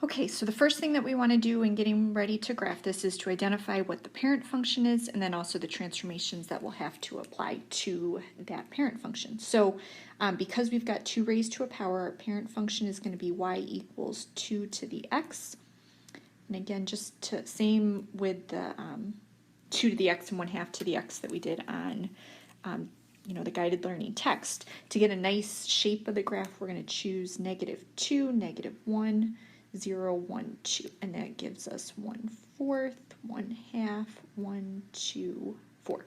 Okay, so the first thing that we want to do in getting ready to graph this is to identify what the parent function is and then also the transformations that we'll have to apply to that parent function. So because we've got 2 raised to a power, our parent function is going to be y equals 2 to the x. And again, just same with the 2 to the x and 1/2 to the x that we did on the guided learning text. To get a nice shape of the graph, we're going to choose -2, -1, 0, 1, 2, and that gives us 1/4, 1/2, 1, 2, 4.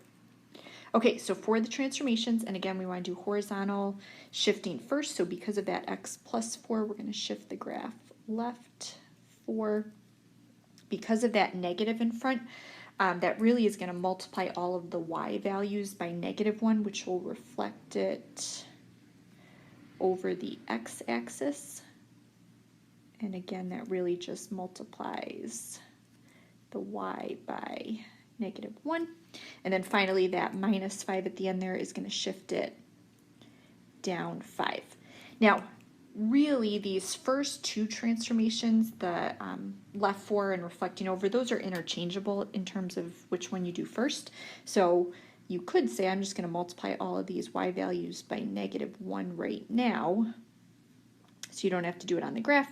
Okay, so for the transformations, and again, we want to do horizontal shifting first. So because of that x plus 4, we're going to shift the graph left 4. Because of that negative in front, that really is going to multiply all of the y values by -1, which will reflect it over the x-axis. And again, that really just multiplies the y by -1. And then finally, that -5 at the end there is going to shift it down 5. Now, really, these first 2 transformations, the left 4 and reflecting over, those are interchangeable in terms of which one you do first. So you could say, I'm just going to multiply all of these y values by -1 right now, so you don't have to do it on the graph.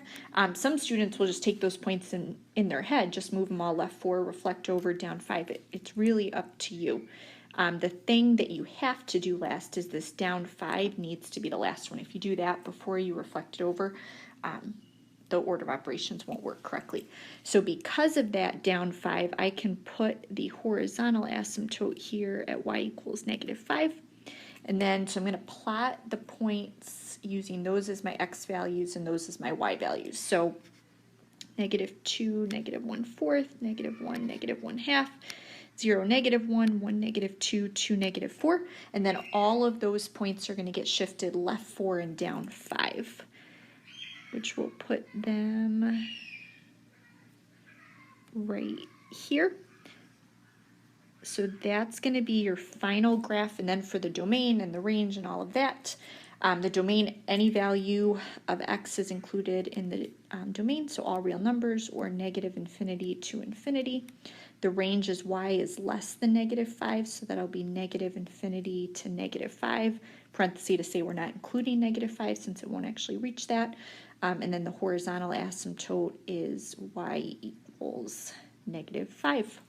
Some students will just take those points in their head, just move them all left 4, reflect over, down 5. It's really up to you. The thing that you have to do last is this down 5 needs to be the last one. If you do that before you reflect it over, the order of operations won't work correctly. So because of that down 5, I can put the horizontal asymptote here at y equals -5. And then, so I'm going to plot the points using those as my x values and those as my y values. So -2, -1/4, -1, -1/2, 0, -1, 1, -2, 2, -4. And then all of those points are going to get shifted left 4 and down 5, which will put them right here. So that's going to be your final graph, and then for the domain and the range and all of that, the domain, any value of x is included in the domain, so all real numbers or -infinity to infinity. The range is y is less than -5, so that'll be -infinity to -5, parenthesis to say we're not including -5 since it won't actually reach that. And then the horizontal asymptote is y equals -5.